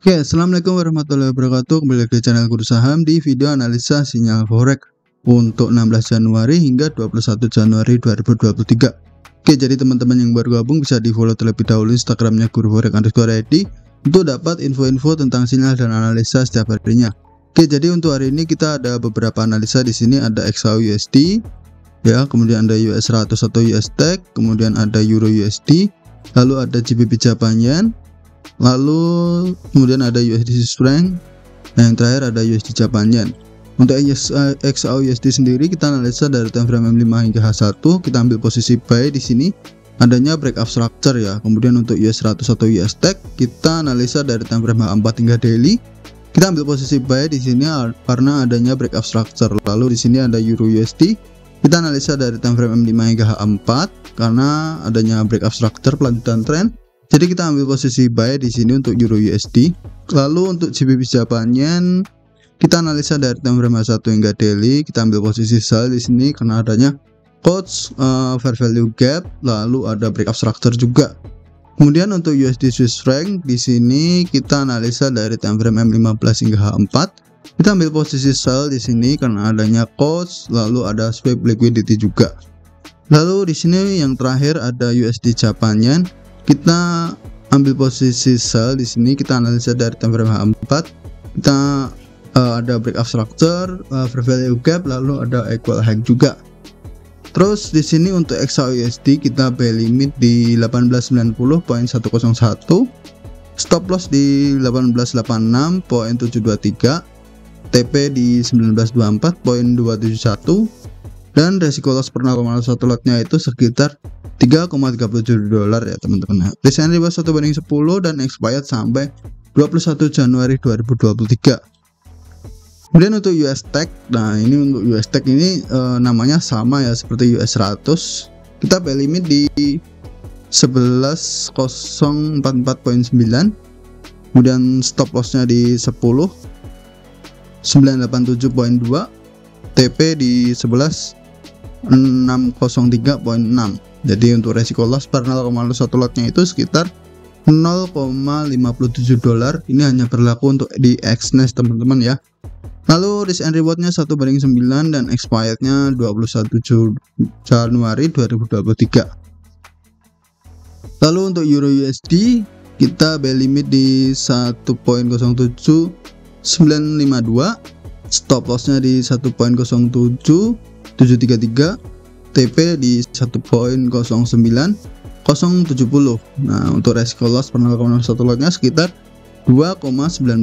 Oke, assalamualaikum warahmatullahi wabarakatuh. Kembali lagi di channel Guru Saham di video analisa sinyal forex untuk 16 Januari hingga 21 Januari 2023. Oke, jadi teman-teman yang baru gabung bisa di follow terlebih dahulu Instagramnya guruforex_id untuk dapat info-info tentang sinyal dan analisa setiap harinya. Oke, jadi untuk hari ini kita ada beberapa analisa di sini. Ada XAUUSD, ya, kemudian ada US 100 atau US Tech, kemudian ada Euro USD, lalu ada GBP Japan Yen, lalu kemudian ada USD Franc, dan yang terakhir ada USD Japan Yen. Untuk XAUUSD sendiri kita analisa dari time frame M5 hingga H1. Kita ambil posisi buy di sini adanya breakout structure, ya. Kemudian untuk US 100 atau US Tech kita analisa dari time frame H4 hingga daily. Kita ambil posisi buy di sini karena adanya breakout structure. Lalu di sini ada Euro USD. Kita analisa dari time frame M5 hingga H4 karena adanya breakout structure pelanjutan tren. Jadi kita ambil posisi buy di sini untuk Euro USD. Lalu untuk GBP Japan Yen kita analisa dari time frame H1 hingga daily. Kita ambil posisi sell di sini karena adanya coach fair value gap, lalu ada breakout structure juga. Kemudian untuk USD Swiss franc di sini kita analisa dari time frame M15 hingga H4. Kita ambil posisi sell di sini karena adanya coach, lalu ada sweep liquidity juga. Lalu di sini yang terakhir ada USD Japan Yen. Kita ambil posisi sell di sini, kita analisa dari time frame H4. Kita ada breakout structure, fair value gap, lalu ada equal high juga. Terus di sini untuk XAUUSD kita buy limit di 1890.101, stop loss di 1886.723, TP di 1924.271, dan resiko loss per 0,1 lotnya itu sekitar $3,37 ya teman-teman. Risk and reward 1/10 dan expired sampai 21 Januari 2023. Kemudian untuk US Tech, nah ini untuk US Tech ini namanya sama ya seperti US 100. Kita buy limit di 11.044.9, kemudian stop lossnya di 10.987.2, TP di 11.603.6. Jadi untuk resiko loss per 0,1 lotnya itu sekitar $0,57. Ini hanya berlaku untuk di Exness teman-teman ya. Lalu risk and rewardnya 1/9 dan expirednya 21 Januari 2023. Lalu untuk Euro USD kita buy limit di 1.07952, stop lossnya di 1.07733, TP di 1.09070. Nah untuk resiko loss per 0,1 lotnya sekitar $2,19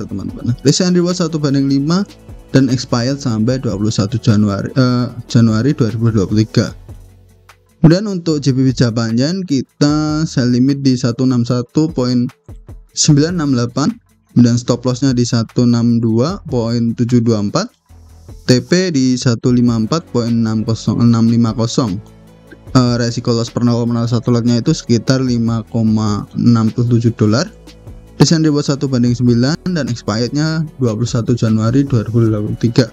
teman-teman. Risk and reward 1/5 dan expired sampai 21 Januari 2023. Kemudian untuk GBP Japan Yen kita sell limit di 161.968, kemudian stop lossnya di 162.724, TP di 154.650. Resiko loss per 0,1 lotnya itu sekitar $5,67. Risk and reward 1/9 dan expirednya 21 Januari 2023.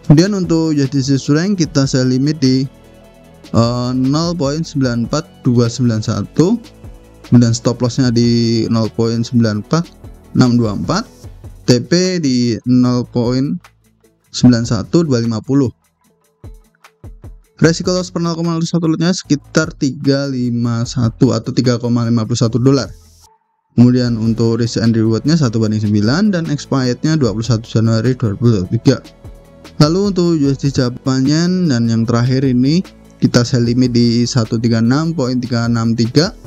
Kemudian untuk USD Swiss franc kita sell limit di 0.94291, kemudian stop lossnya di 0.94624, TP di 0.91250. Resiko loss per 0,1 lotnya sekitar 351 atau $3,51. Kemudian untuk risk and rewardnya 1/9 dan expirednya 21 Januari 2023. Lalu untuk USD Japan Yen dan yang terakhir ini kita sell limit di 136.363,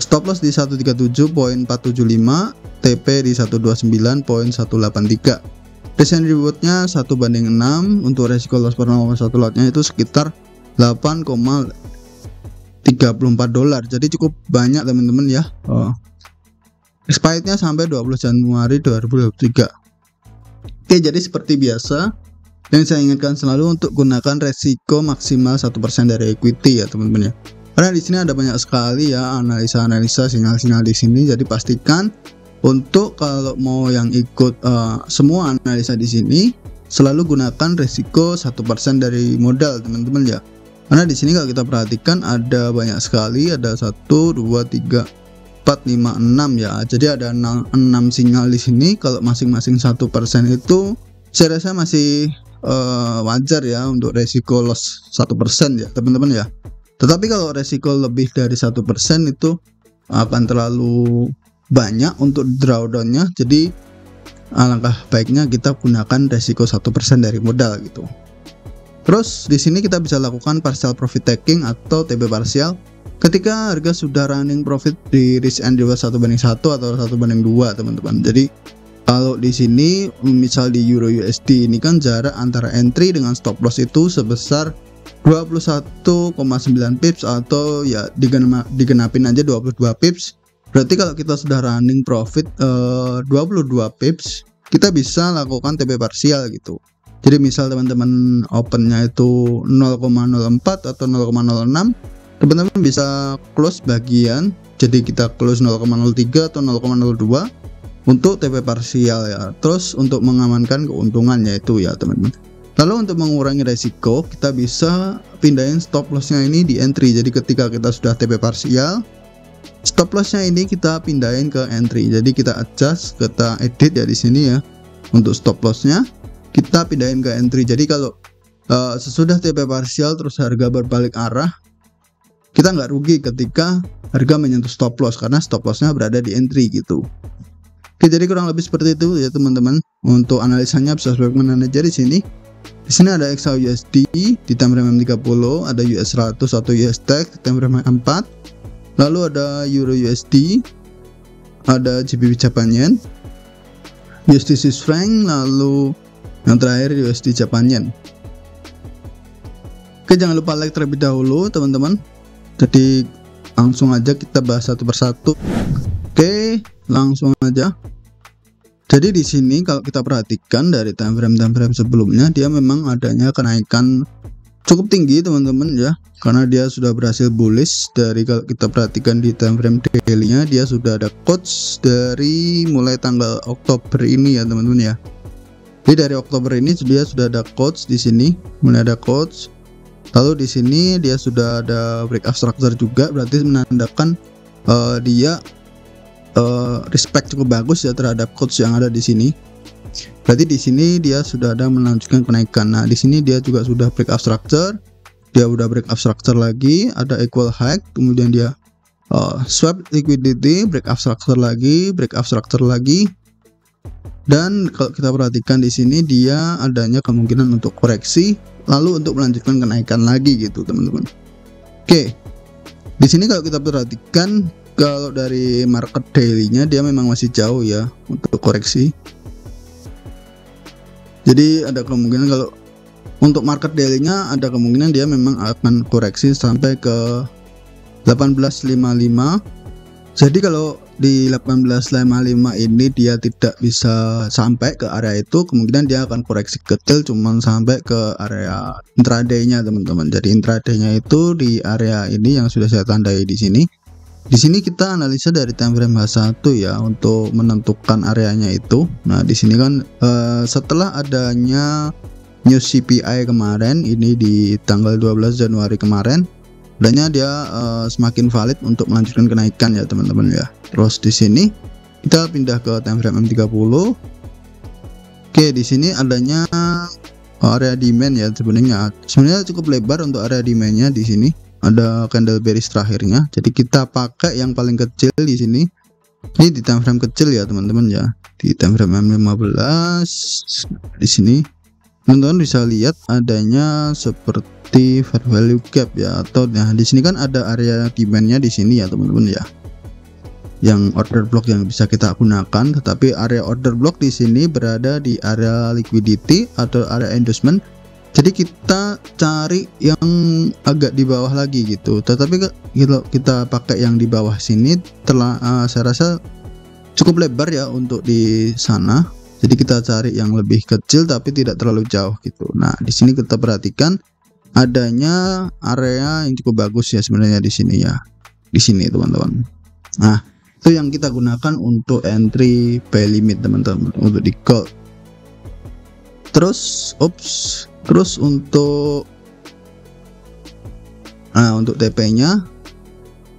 stop loss di 137.475, TP di 129.183. Risk and rewardnya 1/6. Untuk resiko loss per 0,1 lotnya itu sekitar $8,34. Jadi cukup banyak teman-teman ya. Expirednya sampai 20 Januari 2023. Oke, jadi seperti biasa yang saya ingatkan selalu untuk gunakan resiko maksimal 1% dari equity ya teman-teman ya. Karena di sini ada banyak sekali ya analisa-analisa sinyal-sinyal di sini. Jadi pastikan untuk kalau mau yang ikut semua analisa di sini selalu gunakan resiko 1% dari modal teman-teman ya. Karena di sini kalau kita perhatikan ada banyak sekali, ada 1, 2, 3, 4, 5, 6 ya. Jadi ada 6 sinyal di sini. Kalau masing-masing 1% itu saya rasa masih wajar ya untuk resiko loss 1% ya teman-teman ya. Tetapi kalau resiko lebih dari 1% itu akan terlalu banyak untuk drawdownnya. Jadi alangkah baiknya kita gunakan resiko 1% dari modal gitu. Terus di sini kita bisa lakukan partial profit taking atau TP parsial ketika harga sudah running profit di risk and reward 1:1 atau 1:2 teman-teman. Jadi kalau di sini misal di Euro USD ini kan jarak antara entry dengan stop loss itu sebesar 21,9 pips atau ya digenapin aja 22 pips. Berarti kalau kita sudah running profit 22 pips, kita bisa lakukan TP parsial gitu. Jadi misal teman-teman opennya itu 0,04 atau 0,06, teman-teman bisa close bagian. Jadi kita close 0,03 atau 0,02 untuk TP parsial ya. Terus untuk mengamankan keuntungannya itu ya teman-teman. Lalu untuk mengurangi resiko, kita bisa pindahin stop lossnya ini di entry. Jadi ketika kita sudah TP parsial, stop lossnya ini kita pindahin ke entry. Jadi kita adjust, kita edit ya di sini ya. Untuk stop lossnya kita pindahin ke entry. Jadi kalau sesudah TP parsial terus harga berbalik arah, kita nggak rugi ketika harga menyentuh stop loss karena stop lossnya berada di entry gitu. Oke, jadi kurang lebih seperti itu ya teman-teman. Untuk analisanya bisa sebagaimana aja di sini. Di sini ada XAUSD di time frame 30, ada US 100 atau US Tech di time frame 4. Lalu ada Euro USD, ada GBP Japan Yen, USD Swiss franc, lalu yang terakhir USD Japan Yen. Oke, jangan lupa like terlebih dahulu teman-teman. Jadi langsung aja kita bahas satu persatu. Oke, langsung aja. Jadi di sini kalau kita perhatikan dari time frame sebelumnya, dia memang adanya kenaikan cukup tinggi teman-teman ya, karena dia sudah berhasil bullish. Dari kalau kita perhatikan di time frame daily-nya, dia sudah ada quotes dari mulai tanggal Oktober ini ya teman-teman ya. Jadi dari Oktober ini dia sudah ada quotes di sini, mulai ada quotes. Lalu di sini dia sudah ada breakout structure juga, berarti menandakan dia respect cukup bagus ya terhadap quotes yang ada di sini. Berarti di sini dia sudah ada melanjutkan kenaikan. Nah, di sini dia juga sudah breakout structure. Dia udah breakout structure lagi, ada equal high, kemudian dia swap liquidity, breakout structure lagi, breakout structure lagi. Dan kalau kita perhatikan di sini dia adanya kemungkinan untuk koreksi, lalu untuk melanjutkan kenaikan lagi gitu, teman-teman. Oke. Di sini kalau kita perhatikan, kalau dari market daily-nya dia memang masih jauh ya untuk koreksi. Jadi ada kemungkinan kalau untuk market daily-nya ada kemungkinan dia memang akan koreksi sampai ke 1855. Jadi kalau di 1855 ini dia tidak bisa sampai ke area itu, kemungkinan dia akan koreksi kecil cuman sampai ke area intraday-nya teman-teman. Jadi intraday-nya itu di area ini yang sudah saya tandai di sini. Di sini kita analisa dari time frame H1 ya untuk menentukan areanya itu. Nah, di sini kan setelah adanya news CPI kemarin ini di tanggal 12 Januari kemarin, adanya dia semakin valid untuk melanjutkan kenaikan ya teman-teman ya. Terus di sini kita pindah ke time frame M30. Oke, di sini adanya area demand ya sebenarnya cukup lebar untuk area demandnya di sini. Ada candle bearish terakhirnya. Jadi kita pakai yang paling kecil di sini. Ini di time frame kecil ya teman-teman ya. Di time frame M15 di sini teman-teman bisa lihat adanya seperti fair value gap ya, atau nah di sini kan ada area demandnya di sini ya teman-teman ya. Yang order block yang bisa kita gunakan, tetapi area order block di sini berada di area liquidity atau area endorsement. Jadi kita cari yang agak di bawah lagi gitu. Tetapi kalau kita pakai yang di bawah sini saya rasa cukup lebar ya untuk di sana. Jadi kita cari yang lebih kecil tapi tidak terlalu jauh gitu. Nah, di sini kita perhatikan adanya area yang cukup bagus ya sebenarnya di sini ya. Di sini teman-teman. Nah, itu yang kita gunakan untuk entry buy limit teman-teman untuk di gold. Terus untuk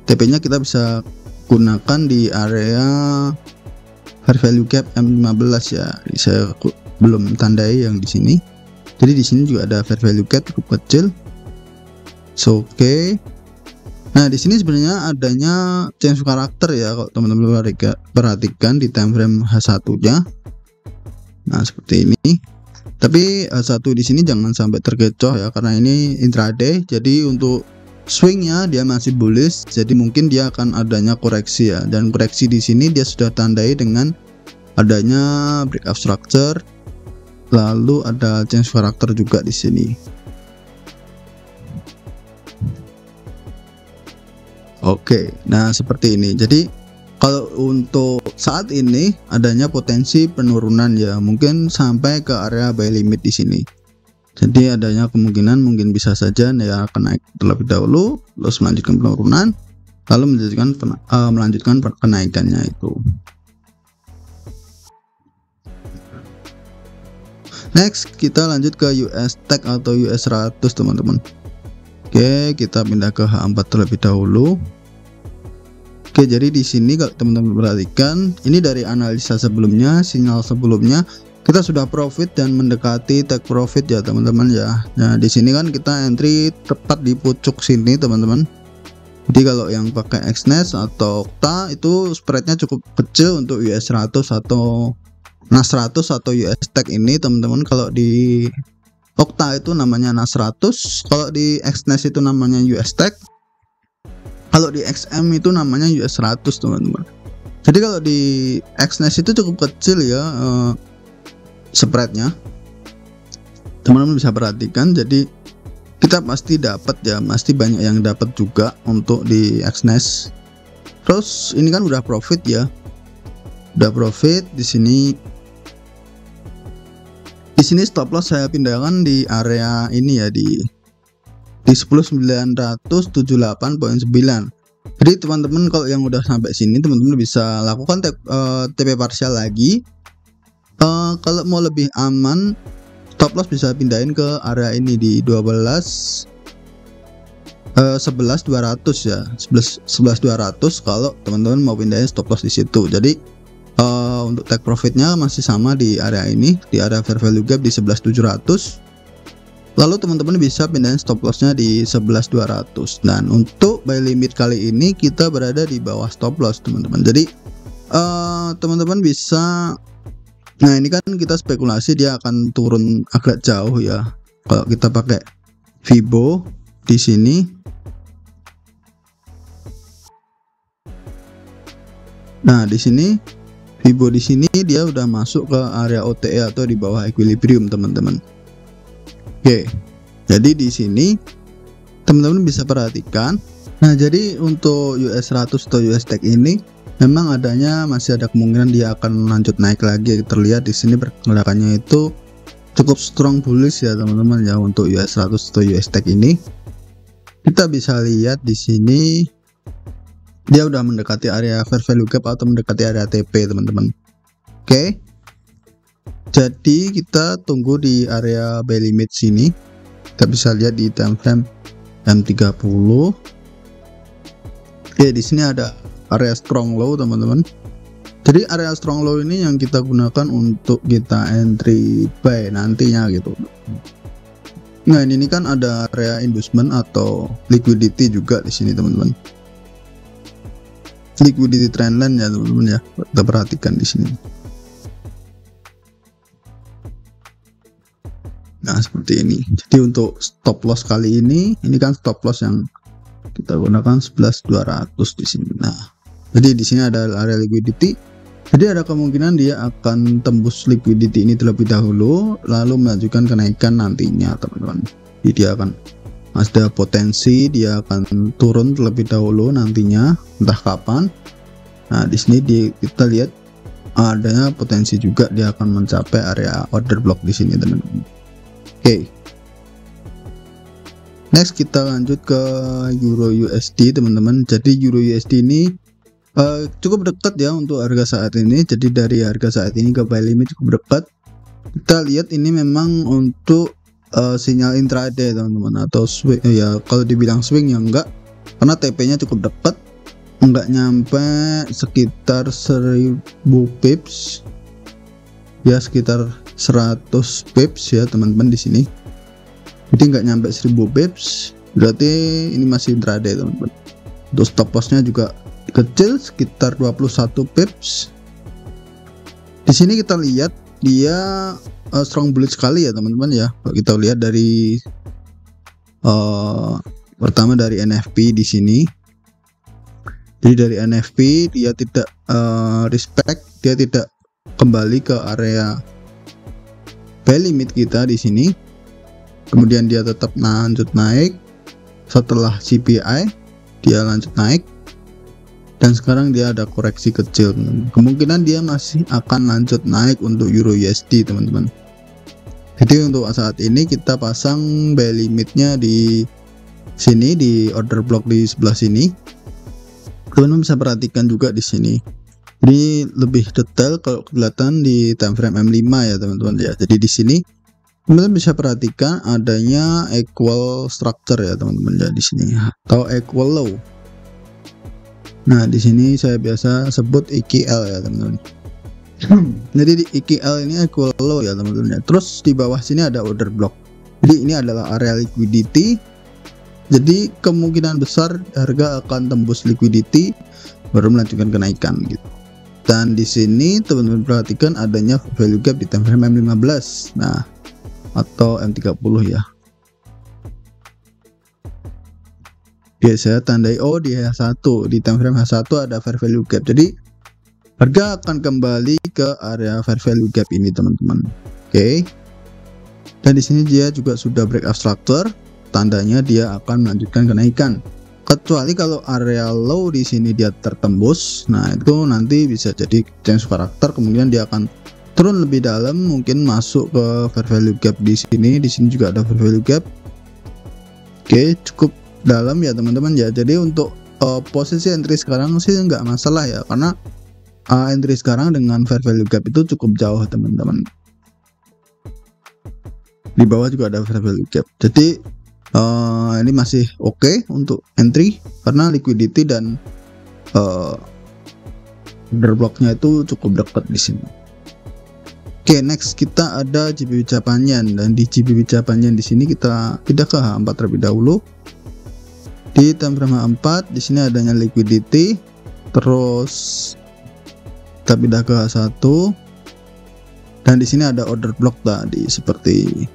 TP-nya kita bisa gunakan di area fair value gap M15 ya. Saya belum tandai yang di sini. Jadi di sini juga ada fair value gap cukup kecil. Oke. Nah, di sini sebenarnya adanya change karakter ya, kalau teman-teman perhatikan di time frame H1-nya. Nah, seperti ini. Tapi H1 di sini jangan sampai terkecoh ya, karena ini intraday. Jadi untuk swingnya dia masih bullish, jadi mungkin dia akan adanya koreksi ya. Dan koreksi di sini dia sudah tandai dengan adanya breakout structure, lalu ada change karakter juga di sini. Oke, nah seperti ini. Jadi kalau untuk saat ini adanya potensi penurunan ya, mungkin sampai ke area buy limit di sini. Jadi adanya kemungkinan mungkin bisa saja ya akan naik terlebih dahulu, terus melanjutkan penurunan, lalu melanjutkan kenaikannya itu. Next kita lanjut ke US Tech atau US 100 teman-teman. Oke, kita pindah ke H4 terlebih dahulu. Oke, jadi di sini kalau teman-teman perhatikan, ini dari analisa sebelumnya, sinyal sebelumnya kita sudah profit dan mendekati take profit ya teman-teman ya. Nah, di sini kan kita entry tepat di pucuk sini teman-teman. Jadi kalau yang pakai Exness atau Okta itu spreadnya cukup kecil untuk US 100 atau NAS 100 atau US Tech ini teman-teman. Kalau di Okta itu namanya NAS 100, kalau di Exness itu namanya US Tech, kalau di XM itu namanya US 100 teman-teman. Jadi kalau di Exness itu cukup kecil ya spreadnya, teman-teman bisa perhatikan. Jadi kita pasti dapat ya, pasti banyak yang dapat juga untuk di Exness. Terus ini kan udah profit ya, udah profit di sini. Di sini stop loss saya pindahkan di area ini ya, di 10.978.9. Jadi teman-teman kalau yang udah sampai sini teman-teman bisa lakukan TP parsial lagi. Kalau mau lebih aman, stop loss bisa pindahin ke area ini di 11.200 ya, 11.200 kalau teman-teman mau pindahin stop loss di situ. Jadi untuk take profitnya masih sama di area ini, di area fair value gap di 11.700. Lalu teman-teman bisa pindahin stop lossnya di 11.200. Dan untuk buy limit kali ini kita berada di bawah stop loss teman-teman. Jadi teman-teman bisa, nah ini kan kita spekulasi dia akan turun agak jauh ya. Kalau kita pakai Fibo di sini, nah di sini Fibo di sini dia udah masuk ke area OTE atau di bawah equilibrium teman-teman. Oke, jadi di sini teman-teman bisa perhatikan. Nah, jadi untuk US 100 atau US Tech ini memang masih ada kemungkinan dia akan lanjut naik lagi. Terlihat di sini pergerakannya itu cukup strong bullish ya teman-teman ya untuk US 100 atau US Tech ini. Kita bisa lihat di sini dia udah mendekati area fair value gap atau mendekati area TP teman-teman. Oke. Jadi kita tunggu di area buy limit sini. Kita bisa lihat di time frame M30. Oke, di sini ada area strong low teman-teman. Jadi area strong low ini yang kita gunakan untuk kita entry buy nantinya gitu. Nah, ini kan ada area inducement atau liquidity juga di sini teman-teman. Liquidity trendline ya teman-teman ya. Kita perhatikan di sini. Nah, seperti ini. Jadi untuk stop loss kali ini kan stop loss yang kita gunakan 11.200 di sini. Nah, jadi di sini ada area liquidity. Jadi ada kemungkinan dia akan tembus liquidity ini terlebih dahulu, lalu melanjutkan kenaikan nantinya, teman-teman. Jadi dia akan ada potensi dia akan turun terlebih dahulu nantinya, entah kapan. Nah, di sini kita lihat adanya potensi juga dia akan mencapai area order block di sini, teman-teman. Oke. Next kita lanjut ke Euro USD teman-teman. Jadi Euro USD ini cukup dekat ya untuk harga saat ini. Jadi dari harga saat ini ke buy limit cukup dekat. Kita lihat ini memang untuk sinyal intraday teman-teman, atau swing ya, kalau dibilang swing ya enggak, karena TP nya cukup dekat. nggak nyampe sekitar 1000 pips ya, sekitar 100 pips ya teman-teman di sini. Jadi nggak nyampe 1000 pips, berarti ini masih intraday teman-teman. Untuk stop lossnya juga kecil, sekitar 21 pips. Di sini kita lihat dia strong bullish sekali ya teman-teman ya. Kalau kita lihat dari pertama dari NFP di sini. Jadi dari NFP dia tidak respect, dia tidak kembali ke area buy limit kita di sini. Kemudian dia tetap lanjut naik. Setelah CPI dia lanjut naik. Dan sekarang dia ada koreksi kecil. Kemungkinan dia masih akan lanjut naik untuk Euro USD teman-teman. Jadi untuk saat ini kita pasang buy limitnya di sini, di order block di sebelah sini. Teman-teman bisa perhatikan juga di sini. Ini lebih detail kalau kelihatan di time frame M5 ya teman-teman ya. Jadi di sini teman-teman bisa perhatikan adanya equal structure ya teman-teman ya di sini, atau equal low. Nah di sini saya biasa sebut EQL ya teman-teman. Jadi di EQL ini equal low ya teman-teman ya. Terus di bawah sini ada order block. Jadi ini adalah area liquidity. Jadi kemungkinan besar harga akan tembus liquidity baru melanjutkan kenaikan gitu. Dan di sini teman-teman perhatikan adanya value gap di time frame M15. Nah, atau M30 ya. Biasanya tandai di H1, di time frame H1 ada fair value gap. Jadi harga akan kembali ke area fair value gap ini teman-teman. Oke. Dan di sini dia juga sudah breakout structure. Tandanya dia akan melanjutkan kenaikan. Kecuali kalau area low di sini dia tertembus, nah itu nanti bisa jadi change karakter, kemudian dia akan turun lebih dalam, mungkin masuk ke fair value gap di sini. Di sini juga ada fair value gap. Oke, cukup dalam ya teman-teman ya. Jadi untuk posisi entry sekarang sih nggak masalah ya, karena entry sekarang dengan fair value gap itu cukup jauh teman-teman. Di bawah juga ada fair value gap. Jadi ini masih oke untuk entry karena liquidity dan order blocknya itu cukup dekat di sini. Oke, next kita ada GBP Japanyen, dan di GBP Japanyen di sini kita pindah ke H4 terlebih dahulu. Di time frame H4 di sini adanya liquidity, terus kita pindah ke H1, dan di sini ada order block tadi seperti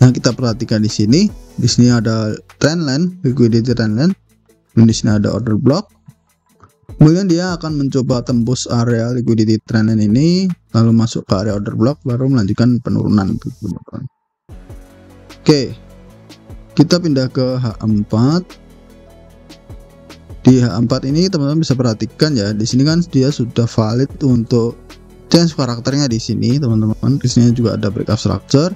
yang kita perhatikan di sini. Di sini ada trendline, liquidity trendline, dan di sini ada order block. Kemudian dia akan mencoba tembus area liquidity trendline ini, lalu masuk ke area order block, baru melanjutkan penurunan. Oke, kita pindah ke H4. Di H4 ini teman-teman bisa perhatikan ya, di sini kan dia sudah valid untuk change karakternya di sini teman-teman. Di sini juga ada breakout structure.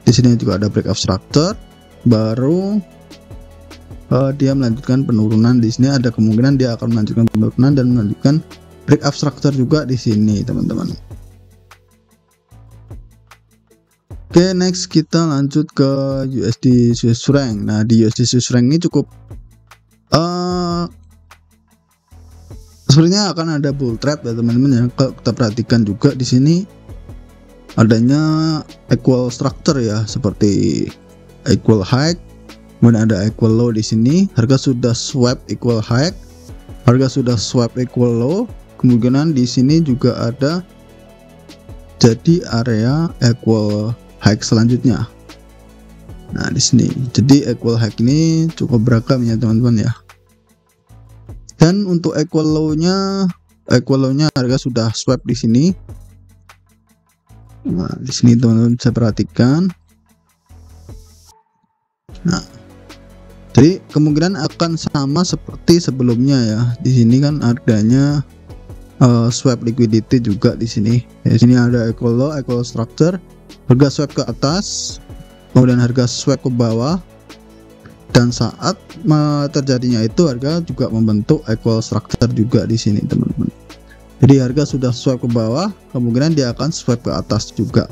Di sini juga ada breakout structure, baru dia melanjutkan penurunan. Di sini ada kemungkinan dia akan melanjutkan penurunan dan melanjutkan breakout structure juga di sini teman-teman. Oke, next kita lanjut ke USD Swiss franc. Nah di USD Swiss franc ini cukup sebenarnya akan ada bull trap ya teman-teman ya. Kalau kita perhatikan juga di sini adanya equal structure ya, seperti equal high, kemudian ada equal low di sini. Harga sudah swap equal high, harga sudah swap equal low. Kemungkinan di sini juga ada jadi area equal high selanjutnya. Nah di sini jadi equal high ini cukup beragam ya teman-teman ya. Dan untuk equal low-nya harga sudah swap di sini. Nah, di sini teman-teman bisa perhatikan. Nah, jadi kemungkinan akan sama seperti sebelumnya ya. Di sini kan harganya swap liquidity juga di sini. Di sini ada equal low, equal structure. Harga swap ke atas, kemudian harga swap ke bawah. Dan saat terjadinya itu harga juga membentuk equal structure juga di sini teman-teman. Jadi harga sudah swap ke bawah, kemungkinan dia akan swap ke atas juga.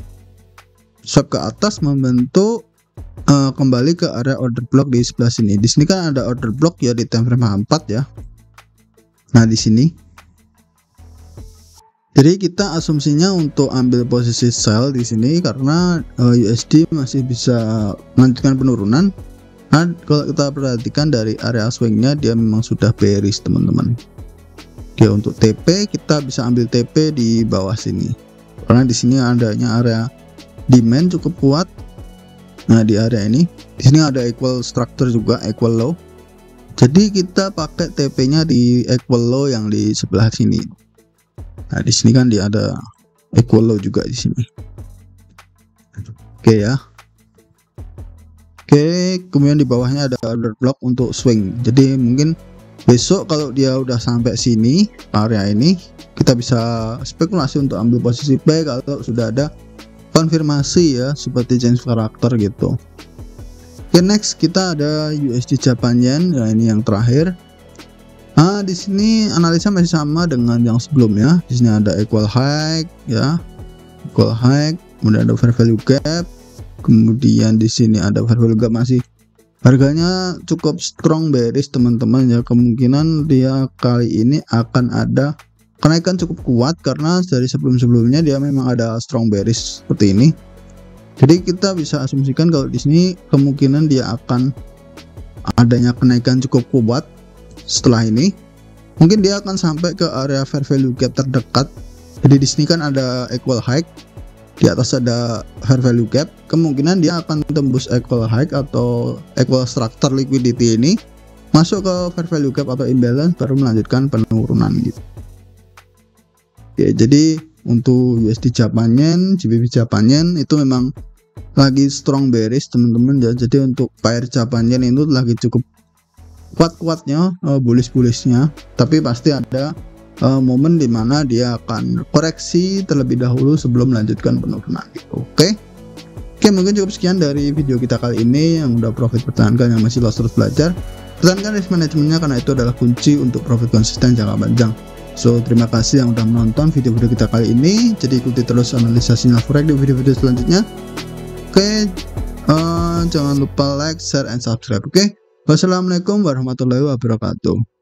Swap ke atas membentuk kembali ke area order block di sebelah sini. Di sini kan ada order block ya di time frame H4 ya. Nah di sini, jadi kita asumsinya untuk ambil posisi sell di sini karena USD masih bisa melanjutkan penurunan. Nah, kalau kita perhatikan dari area swingnya dia memang sudah bearish teman-teman. Oke, untuk TP kita bisa ambil TP di bawah sini karena di sini adanya area demand cukup kuat. Nah di area ini, di sini ada equal structure juga, equal low. Jadi kita pakai TP-nya di equal low yang di sebelah sini. Nah di sini kan dia ada equal low juga di sini. Oke ya. Oke, kemudian di bawahnya ada order block untuk swing. Jadi mungkin besok kalau dia udah sampai sini area ini, kita bisa spekulasi untuk ambil posisi buy kalau sudah ada konfirmasi ya, seperti change karakter gitu. Oke, next kita ada USD Japan Yen. Nah ini yang terakhir. Nah, di sini analisa masih sama dengan yang sebelumnya. Di sini ada equal high ya, equal high, kemudian ada fair value gap, kemudian di sini ada fair value gap, masih harganya cukup strong bearish teman-teman ya. Kemungkinan dia kali ini akan ada kenaikan cukup kuat karena dari sebelum-sebelumnya dia memang ada strong bearish seperti ini. Jadi kita bisa asumsikan kalau di sini kemungkinan dia akan adanya kenaikan cukup kuat. Setelah ini mungkin dia akan sampai ke area fair value gap terdekat. Jadi di sini kan ada equal high, di atas ada fair value gap. Kemungkinan dia akan tembus equal high atau equal structure liquidity ini, masuk ke fair value gap atau imbalance, baru melanjutkan penurunan gitu. Ya, jadi untuk USD Japan Yen, GBP Japan Yen itu memang lagi strong bearish teman-teman ya. Jadi untuk pair Japan Yen itu lagi cukup kuat-kuatnya, bullish-bullishnya, tapi pasti ada momen dimana dia akan koreksi terlebih dahulu sebelum melanjutkan penurunan gitu. Oke, mungkin cukup sekian dari video kita kali ini. Yang udah profit pertahankan, yang masih loss terus belajar, pertahankan risk manajemennya karena itu adalah kunci untuk profit konsisten jangka panjang. So terima kasih yang udah menonton video-video kita kali ini. Jadi ikuti terus analisa sinyal forex di video-video selanjutnya. Oke, jangan lupa like, share, and subscribe. Oke, wassalamualaikum warahmatullahi wabarakatuh.